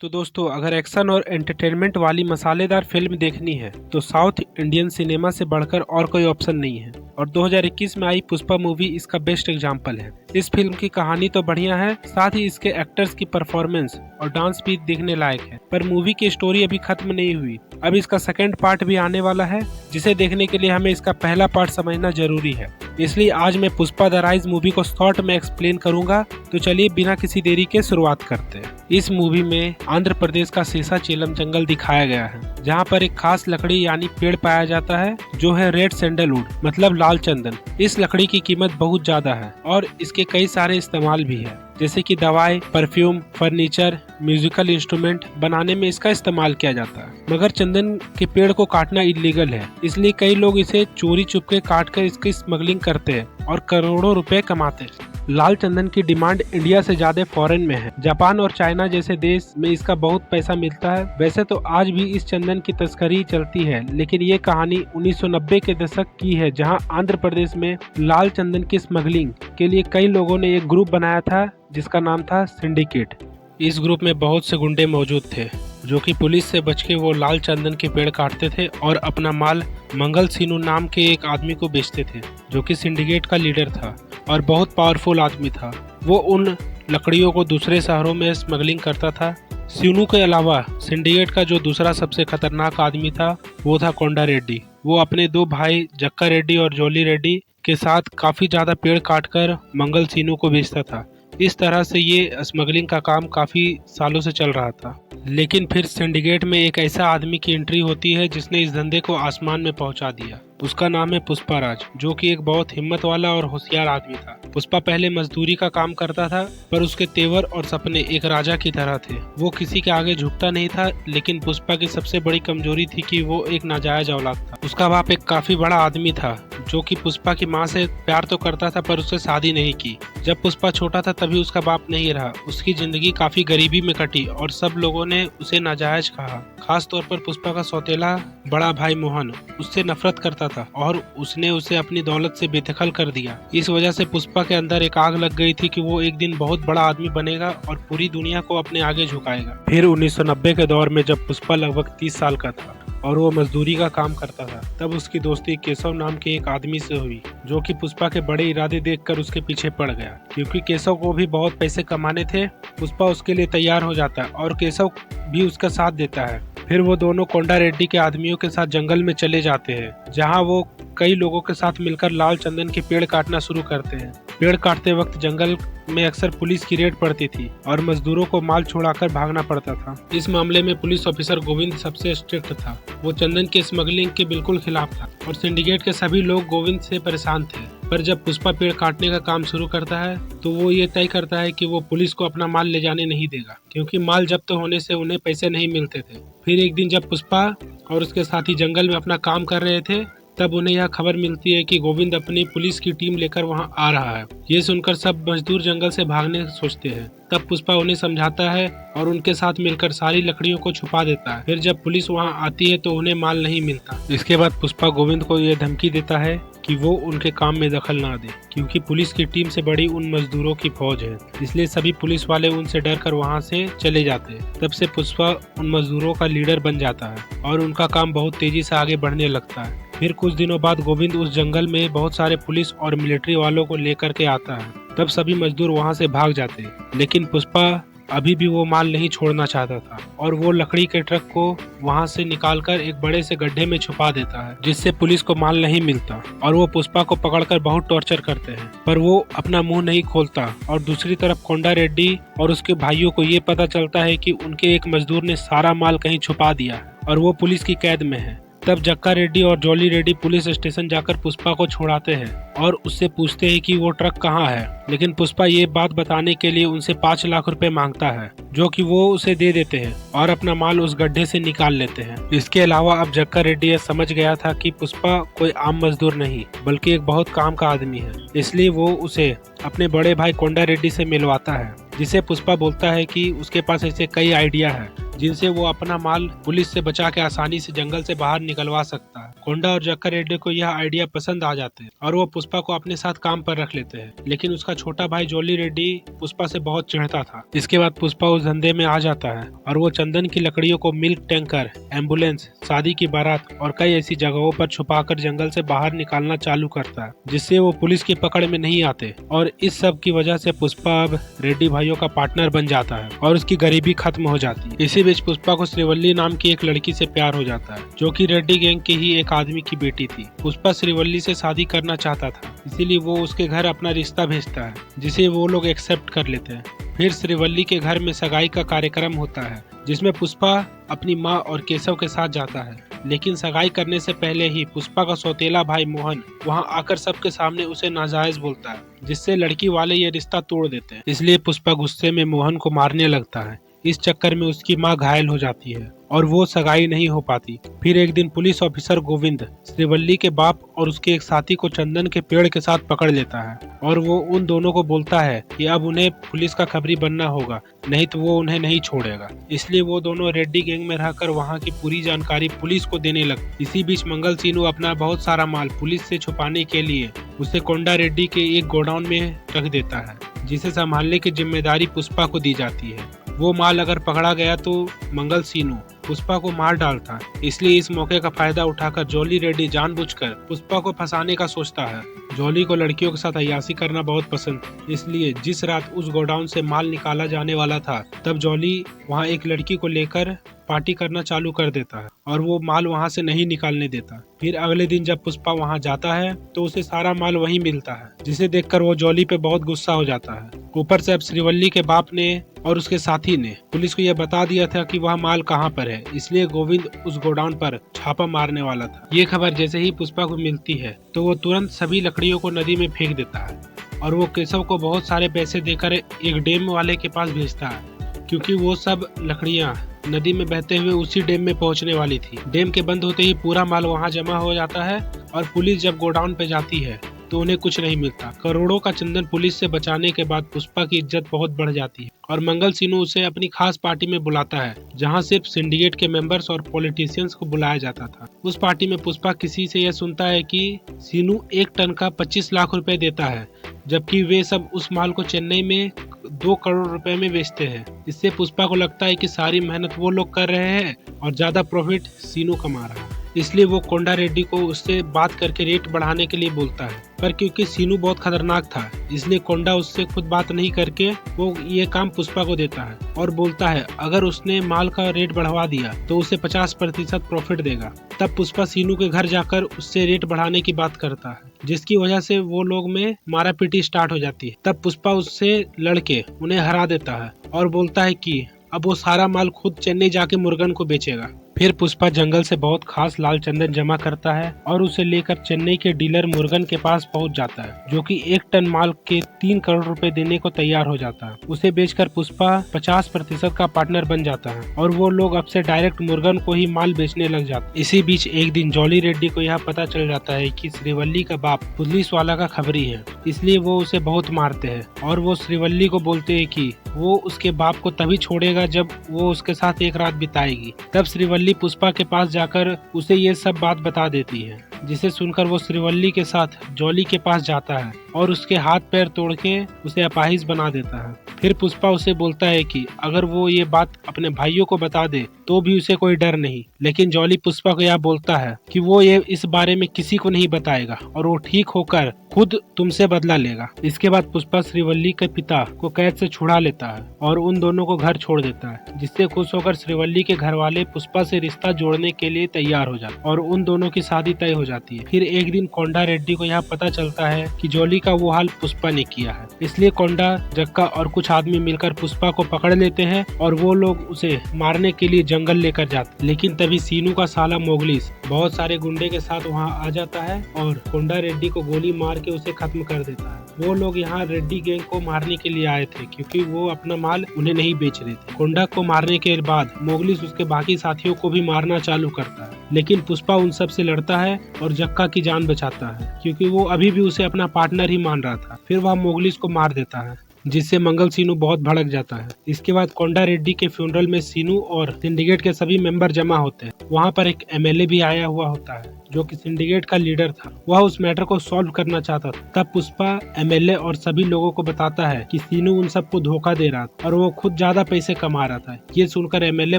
तो दोस्तों अगर एक्शन और एंटरटेनमेंट वाली मसालेदार फिल्म देखनी है तो साउथ इंडियन सिनेमा से बढ़कर और कोई ऑप्शन नहीं है। और 2021 में आई पुष्पा मूवी इसका बेस्ट एग्जाम्पल है। इस फिल्म की कहानी तो बढ़िया है, साथ ही इसके एक्टर्स की परफॉर्मेंस और डांस भी देखने लायक है। पर मूवी की स्टोरी अभी खत्म नहीं हुई, अब इसका सेकंड पार्ट भी आने वाला है, जिसे देखने के लिए हमें इसका पहला पार्ट समझना जरूरी है। इसलिए आज मैं पुष्पा द राइज मूवी को शॉर्ट में एक्सप्लेन करूंगा। तो चलिए बिना किसी देरी के शुरुआत करते हैं। इस मूवी में आंध्र प्रदेश का शेषाचलम जंगल दिखाया गया है, जहां पर एक खास लकड़ी यानी पेड़ पाया जाता है जो है रेड सैंडलवुड मतलब लाल चंदन। इस लकड़ी की कीमत बहुत ज्यादा है और इसके कई सारे इस्तेमाल भी है, जैसे कि दवाई, परफ्यूम, फर्नीचर, म्यूजिकल इंस्ट्रूमेंट बनाने में इसका इस्तेमाल किया जाता है। मगर चंदन के पेड़ को काटना इलीगल है, इसलिए कई लोग इसे चोरी चुपके काट कर इसकी स्मगलिंग करते हैं और करोड़ों रुपए कमाते हैं। लाल चंदन की डिमांड इंडिया से ज्यादा फॉरेन में है। जापान और चाइना जैसे देश में इसका बहुत पैसा मिलता है। वैसे तो आज भी इस चंदन की तस्करी चलती है, लेकिन ये कहानी 1990 के दशक की है, जहां आंध्र प्रदेश में लाल चंदन की स्मगलिंग के लिए कई लोगों ने एक ग्रुप बनाया था जिसका नाम था सिंडिकेट। इस ग्रुप में बहुत से गुंडे मौजूद थे जो कि पुलिस से बच के वो लाल चंदन के पेड़ काटते थे और अपना माल मंगल सीनू नाम के एक आदमी को बेचते थे, जो कि सिंडिकेट का लीडर था और बहुत पावरफुल आदमी था। वो उन लकड़ियों को दूसरे शहरों में स्मगलिंग करता था। सीनू के अलावा सिंडिकेट का जो दूसरा सबसे खतरनाक आदमी था वो था कोंडा रेड्डी। वो अपने दो भाई जक्का रेड्डी और जोली रेड्डी के साथ काफी ज्यादा पेड़ काटकर मंगल सीनू को बेचता था। इस तरह से ये स्मगलिंग का काम काफी सालों से चल रहा था। लेकिन फिर सिंडिकेट में एक ऐसा आदमी की एंट्री होती है जिसने इस धंधे को आसमान में पहुंचा दिया। उसका नाम है पुष्पा राज, जो कि एक बहुत हिम्मत वाला और होशियार आदमी था। पुष्पा पहले मजदूरी का काम करता था, पर उसके तेवर और सपने एक राजा की तरह थे। वो किसी के आगे झुकता नहीं था, लेकिन पुष्पा की सबसे बड़ी कमजोरी थी कि वो एक नाजायज औलाद था। उसका बाप एक काफी बड़ा आदमी था जो कि पुष्पा की माँ से प्यार तो करता था, पर उससे शादी नहीं की। जब पुष्पा छोटा था तभी उसका बाप नहीं रहा। उसकी जिंदगी काफी गरीबी में कटी और सब लोगों ने उसे नाजायज कहा। खास तौर पर पुष्पा का सौतेला बड़ा भाई मोहन उससे नफरत करता था और उसने उसे अपनी दौलत से बेदखल कर दिया। इस वजह से पुष्पा के अंदर एक आग लग गई थी कि वो एक दिन बहुत बड़ा आदमी बनेगा और पूरी दुनिया को अपने आगे झुकाएगा। फिर 1990 के दौर में जब पुष्पा लगभग 30 साल का था और वो मजदूरी का काम करता था, तब उसकी दोस्ती केशव नाम के एक आदमी से हुई, जो कि पुष्पा के बड़े इरादे देखकर उसके पीछे पड़ गया। क्योंकि केशव को भी बहुत पैसे कमाने थे, पुष्पा उसके लिए तैयार हो जाता है और केशव भी उसका साथ देता है। फिर वो दोनों कोंडा रेड्डी के आदमियों के साथ जंगल में चले जाते हैं, जहाँ वो कई लोगों के साथ मिलकर लाल चंदन के पेड़ काटना शुरू करते हैं। पेड़ काटते वक्त जंगल में अक्सर पुलिस की रेड पड़ती थी और मजदूरों को माल छुड़ाकर भागना पड़ता था। इस मामले में पुलिस ऑफिसर गोविंद सबसे स्ट्रिक्ट था। वो चंदन के स्मगलिंग के बिल्कुल खिलाफ था और सिंडिकेट के सभी लोग गोविंद से परेशान थे। पर जब पुष्पा पेड़ काटने का काम शुरू करता है तो वो ये तय करता है कि वो पुलिस को अपना माल ले जाने नहीं देगा, क्योंकि माल जब्त होने से उन्हें पैसे नहीं मिलते थे। फिर एक दिन जब पुष्पा और उसके साथी जंगल में अपना काम कर रहे थे, तब उन्हें यह खबर मिलती है कि गोविंद अपनी पुलिस की टीम लेकर वहां आ रहा है। ये सुनकर सब मजदूर जंगल से भागने सोचते हैं। तब पुष्पा उन्हें समझाता है और उनके साथ मिलकर सारी लकड़ियों को छुपा देता है। फिर जब पुलिस वहां आती है तो उन्हें माल नहीं मिलता। इसके बाद पुष्पा गोविंद को यह धमकी देता है कि वो उनके काम में दखल ना दे, क्योंकि पुलिस की टीम से बड़ी उन मजदूरों की फौज है। इसलिए सभी पुलिस वाले उनसे डर कर वहाँ से चले जाते हैं। तब से पुष्पा उन मजदूरों का लीडर बन जाता है और उनका काम बहुत तेजी से आगे बढ़ने लगता है। फिर कुछ दिनों बाद गोविंद उस जंगल में बहुत सारे पुलिस और मिलिट्री वालों को लेकर के आता है। तब सभी मजदूर वहाँ से भाग जाते हैं, लेकिन पुष्पा अभी भी वो माल नहीं छोड़ना चाहता था और वो लकड़ी के ट्रक को वहाँ से निकालकर एक बड़े से गड्ढे में छुपा देता है, जिससे पुलिस को माल नहीं मिलता और वो पुष्पा को पकड़कर बहुत टॉर्चर करते हैं। पर वो अपना मुंह नहीं खोलता। और दूसरी तरफ कोंडा रेड्डी और उसके भाइयों को ये पता चलता है कि उनके एक मजदूर ने सारा माल कहीं छुपा दिया है और वो पुलिस की कैद में है। तब जक्का रेड्डी और जोली रेड्डी पुलिस स्टेशन जाकर पुष्पा को छुड़ाते हैं और उससे पूछते हैं कि वो ट्रक कहाँ है। लेकिन पुष्पा ये बात बताने के लिए उनसे 5 लाख रुपए मांगता है, जो कि वो उसे दे देते हैं और अपना माल उस गड्ढे से निकाल लेते हैं। इसके अलावा अब जक्का रेड्डी यह समझ गया था कि पुष्पा कोई आम मजदूर नहीं बल्कि एक बहुत काम का आदमी है। इसलिए वो उसे अपने बड़े भाई कोंडा रेड्डी से मिलवाता है, जिसे पुष्पा बोलता है कि उसके पास ऐसे कई आइडिया है जिनसे वो अपना माल पुलिस से बचा के आसानी से जंगल से बाहर निकलवा सकता है। कोंडा और जक्का रेड्डी को यह आइडिया पसंद आ जाते हैं और वो पुष्पा को अपने साथ काम पर रख लेते हैं, लेकिन उसका छोटा भाई जॉली रेड्डी पुष्पा से बहुत चिढ़ता था। इसके बाद पुष्पा उस धंधे में आ जाता है और वो चंदन की लकड़ियों को मिल्क टैंकर, एम्बुलेंस, शादी की बारात और कई ऐसी जगहों पर छुपाकर जंगल से बाहर निकालना चालू करता है, जिससे वो पुलिस की पकड़ में नहीं आते। और इस सब की वजह से पुष्पा अब रेड्डी भाइयों का पार्टनर बन जाता है और उसकी गरीबी खत्म हो जाती है। इसी बीच पुष्पा को श्रीवल्ली नाम की एक लड़की से प्यार हो जाता है, जो कि रेड्डी गैंग के ही एक आदमी की बेटी थी। पुष्पा श्रीवल्ली से शादी करना चाहता था, इसीलिए वो उसके घर अपना रिश्ता भेजता है, जिसे वो लोग एक्सेप्ट कर लेते हैं। फिर श्रीवल्ली के घर में सगाई का कार्यक्रम होता है, जिसमें पुष्पा अपनी माँ और केशव के साथ जाता है। लेकिन सगाई करने से पहले ही पुष्पा का सौतेला भाई मोहन वहां आकर सबके सामने उसे नाजायज बोलता है, जिससे लड़की वाले ये रिश्ता तोड़ देते हैं। इसलिए पुष्पा गुस्से में मोहन को मारने लगता है। इस चक्कर में उसकी माँ घायल हो जाती है और वो सगाई नहीं हो पाती। फिर एक दिन पुलिस ऑफिसर गोविंद श्रीवल्ली के बाप और उसके एक साथी को चंदन के पेड़ के साथ पकड़ लेता है और वो उन दोनों को बोलता है कि अब उन्हें पुलिस का खबरी बनना होगा, नहीं तो वो उन्हें नहीं छोड़ेगा। इसलिए वो दोनों रेड्डी गैंग में रहकर वहाँ की पूरी जानकारी पुलिस को देने लगते। इसी बीच मंगल सीनू अपना बहुत सारा माल पुलिस से छुपाने के लिए उसे कोंडा रेड्डी के एक गोडाउन में रख देता है, जिसे संभालने की जिम्मेदारी पुष्पा को दी जाती है। वो माल अगर पकड़ा गया तो मंगल सीनू पुष्पा को मार डालता है। इसलिए इस मौके का फायदा उठाकर जॉली रेड्डी जानबूझकर पुष्पा को फंसाने का सोचता है। जॉली को लड़कियों के साथ अय्याशी करना बहुत पसंद, इसलिए जिस रात उस गोडाउन से माल निकाला जाने वाला था, तब जॉली वहां एक लड़की को लेकर पार्टी करना चालू कर देता है और वो माल वहां से नहीं निकालने देता। फिर अगले दिन जब पुष्पा वहां जाता है तो उसे सारा माल वहीं मिलता है, जिसे देखकर वो जॉली पे बहुत गुस्सा हो जाता है। ऊपर से अब श्रीवल्ली के बाप ने और उसके साथी ने पुलिस को यह बता दिया था कि वह माल कहां पर है, इसलिए गोविंद उस गोडाउन पर छापा मारने वाला था। ये खबर जैसे ही पुष्पा को मिलती है तो वो तुरंत सभी लकड़ियों को नदी में फेंक देता है और वो केशव को बहुत सारे पैसे देकर एक डैम वाले के पास भेजता है, क्योंकि वो सब लकड़ियां नदी में बहते हुए उसी डैम में पहुंचने वाली थी। डैम के बंद होते ही पूरा माल वहां जमा हो जाता है और पुलिस जब गोडाउन पे जाती है तो उन्हें कुछ नहीं मिलता। करोड़ों का चंदन पुलिस से बचाने के बाद पुष्पा की इज्जत बहुत बढ़ जाती है और मंगल सीनू उसे अपनी खास पार्टी में बुलाता है, जहां सिर्फ सिंडिकेट के मेंबर्स और पॉलिटिशियंस को बुलाया जाता था। उस पार्टी में पुष्पा किसी से यह सुनता है कि सीनू 1 टन का 25 लाख रुपए देता है, जबकि वे सब उस माल को चेन्नई में 2 करोड़ रुपए में बेचते हैं। इससे पुष्पा को लगता है कि सारी मेहनत वो लोग कर रहे हैं और ज्यादा प्रॉफिट सीनू कमा रहा है। इसलिए वो कोंडा रेड्डी को उससे बात करके रेट बढ़ाने के लिए बोलता है, पर क्योंकि सीनू बहुत खतरनाक था, इसलिए कोंडा उससे खुद बात नहीं करके वो ये काम पुष्पा को देता है और बोलता है अगर उसने माल का रेट बढ़वा दिया तो उसे 50% प्रॉफिट देगा। तब पुष्पा सीनू के घर जाकर उससे रेट बढ़ाने की बात करता है, जिसकी वजह से वो लोग में मारा पीटी स्टार्ट हो जाती है। तब पुष्पा उससे लड़के उन्हें हरा देता है और बोलता है कि अब वो सारा माल खुद चेन्नई जाके मुर्गन को बेचेगा। फिर पुष्पा जंगल से बहुत खास लाल चंदन जमा करता है और उसे लेकर चेन्नई के डीलर मुर्गन के पास पहुंच जाता है, जो कि 1 टन माल के 3 करोड़ रुपए देने को तैयार हो जाता है। उसे बेचकर पुष्पा 50% का पार्टनर बन जाता है और वो लोग अब से डायरेक्ट मुर्गन को ही माल बेचने लग जाते हैं। इसी बीच एक दिन जॉली रेड्डी को यह पता चल जाता है कि श्रीवल्ली का बाप पुलिस वाला का खबरी है, इसलिए वो उसे बहुत मारते हैं और वो श्रीवल्ली को बोलते हैं कि वो उसके बाप को तभी छोड़ेगा जब वो उसके साथ एक रात बिताएगी। तब श्रीवल्ली पुष्पा के पास जाकर उसे ये सब बात बता देती है, जिसे सुनकर वो श्रीवल्ली के साथ जॉली के पास जाता है और उसके हाथ पैर तोड़ के उसे अपाहिज बना देता है। फिर पुष्पा उसे बोलता है कि अगर वो ये बात अपने भाइयों को बता दे तो भी उसे कोई डर नहीं, लेकिन जॉली पुष्पा को यह बोलता है कि वो ये इस बारे में किसी को नहीं बताएगा और वो ठीक होकर खुद तुमसे बदला लेगा। इसके बाद पुष्पा श्रीवल्ली के पिता को कैद से छुड़ा लेता है और उन दोनों को घर छोड़ देता है, जिससे खुश होकर श्रीवल्ली के घर वाले पुष्पा से रिश्ता जोड़ने के लिए तैयार हो जाते और उन दोनों की शादी तय हो जाती है। फिर एक दिन कोंडा रेड्डी को यहाँ पता चलता है कि जॉली का वो हाल पुष्पा ने किया है, इसलिए कोंडा, जक्का और कुछ आदमी मिलकर पुष्पा को पकड़ लेते हैं और वो लोग उसे मारने के लिए जंगल लेकर जाते। लेकिन तभी सीनू का साला मोगलिस बहुत सारे गुंडे के साथ वहाँ आ जाता है और कोंडा रेड्डी को गोली मार के उसे खत्म कर देता है। वो लोग यहाँ रेड्डी गैंग को मारने के लिए आए थे, क्योंकि वो अपना माल उन्हें नहीं बेच रहे थे। कोंडा को मारने के बाद मोगलिस उसके बाकी साथियों को भी मारना चालू करता है, लेकिन पुष्पा उन सब से लड़ता है और जक्का की जान बचाता है, क्योंकि वो अभी भी उसे अपना पार्टनर ही मान रहा था। फिर वह मोगलिस को मार देता है जिससे मंगल सीनू बहुत भड़क जाता है। इसके बाद कोंडा रेड्डी के फ्यूनरल में सीनू और सिंडिकेट के सभी मेंबर जमा होते हैं। वहाँ पर एक एमएलए भी आया हुआ होता है जो कि सिंडिकेट का लीडर था। वह उस मैटर को सॉल्व करना चाहता था। तब पुष्पा एमएलए और सभी लोगों को बताता है कि सीनू उन सबको धोखा दे रहा था और वो खुद ज्यादा पैसे कमा रहा था। ये सुनकर एमएलए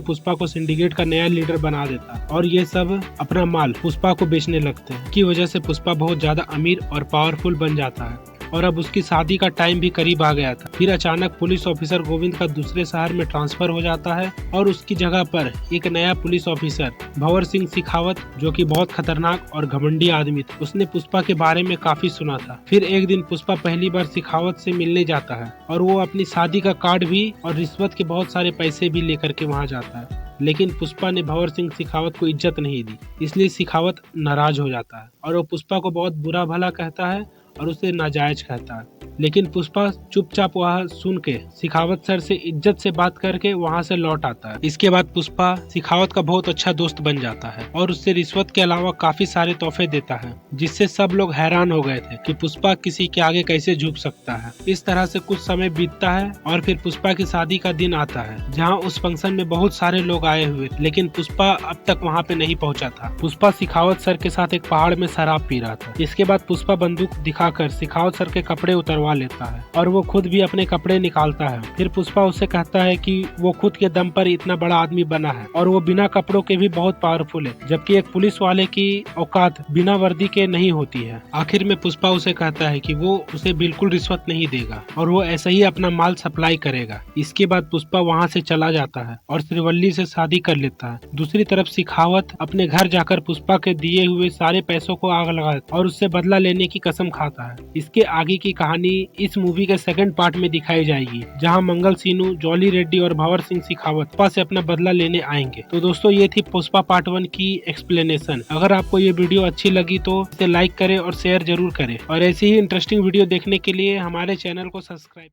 पुष्पा को सिंडिकेट का नया लीडर बना देता है और ये सब अपना माल पुष्पा को बेचने लगते हैं। की वजह से पुष्पा बहुत ज्यादा अमीर और पावरफुल बन जाता है और अब उसकी शादी का टाइम भी करीब आ गया था। फिर अचानक पुलिस ऑफिसर गोविंद का दूसरे शहर में ट्रांसफर हो जाता है और उसकी जगह पर एक नया पुलिस ऑफिसर भंवर सिंह शेखावत, जो कि बहुत खतरनाक और घमंडी आदमी था। उसने पुष्पा के बारे में काफी सुना था। फिर एक दिन पुष्पा पहली बार शेखावत से मिलने जाता है और वो अपनी शादी का कार्ड भी और रिश्वत के बहुत सारे पैसे भी लेकर के वहाँ जाता है। लेकिन पुष्पा ने भंवर सिंह शेखावत को इज्जत नहीं दी, इसलिए शेखावत नाराज हो जाता है और वो पुष्पा को बहुत बुरा भला कहता है और उसे नाजायज कहता है। लेकिन पुष्पा चुपचाप वह सुन के शेखावत सर से इज्जत से बात करके वहाँ से लौट आता है। इसके बाद पुष्पा शेखावत का बहुत अच्छा दोस्त बन जाता है और उससे रिश्वत के अलावा काफी सारे तोहफे देता है, जिससे सब लोग हैरान हो गए थे कि पुष्पा किसी के आगे कैसे झुक सकता है। इस तरह से कुछ समय बीतता है और फिर पुष्पा की शादी का दिन आता है, जहाँ उस फंक्शन में बहुत सारे लोग आए हुए, लेकिन पुष्पा अब तक वहाँ पे नहीं पहुँचा था। पुष्पा शेखावत सर के साथ एक पहाड़ में शराब पी रहा था। इसके बाद पुष्पा बंदूक दिखाकर शेखावत सर के कपड़े उतरवा लेता है और वो खुद भी अपने कपड़े निकालता है। फिर पुष्पा उससे कहता है कि वो खुद के दम पर इतना बड़ा आदमी बना है और वो बिना कपड़ों के भी बहुत पावरफुल है, जबकि एक पुलिस वाले की औकात बिना वर्दी के नहीं होती है। आखिर में पुष्पा उसे कहता है कि वो उसे बिल्कुल रिश्वत नहीं देगा और वो ऐसे ही अपना माल सप्लाई करेगा। इसके बाद पुष्पा वहाँ से चला जाता है और श्रीवल्ली से शादी कर लेता है। दूसरी तरफ शेखावत अपने घर जाकर पुष्पा के दिए हुए सारे पैसों को आग लगा और उससे बदला लेने की कसम खाता है। इसके आगे की कहानी इस मूवी के सेकंड पार्ट में दिखाई जाएगी, जहां मंगल सीनू, जॉली रेड्डी और भंवर सिंह शेखावत पुष्पा से अपना बदला लेने आएंगे। तो दोस्तों, ये थी पुष्पा पार्ट 1 की एक्सप्लेनेशन। अगर आपको ये वीडियो अच्छी लगी तो इसे लाइक करें और शेयर जरूर करें और ऐसी ही इंटरेस्टिंग वीडियो देखने के लिए हमारे चैनल को सब्सक्राइब